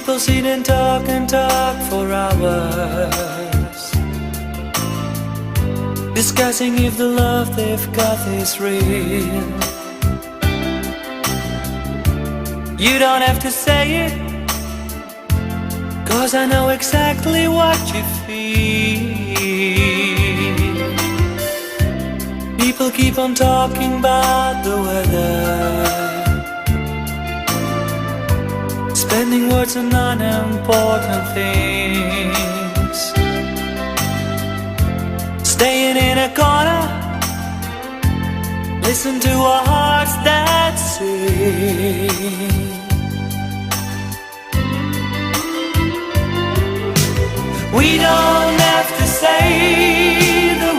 People sit and talk for hours, discussing if the love they've got is real. You don't have to say it, 'cause I know exactly what you feel. People keep on talking about the weather, spending words on unimportant things, staying in a corner, listen to our hearts that sing. We don't have to say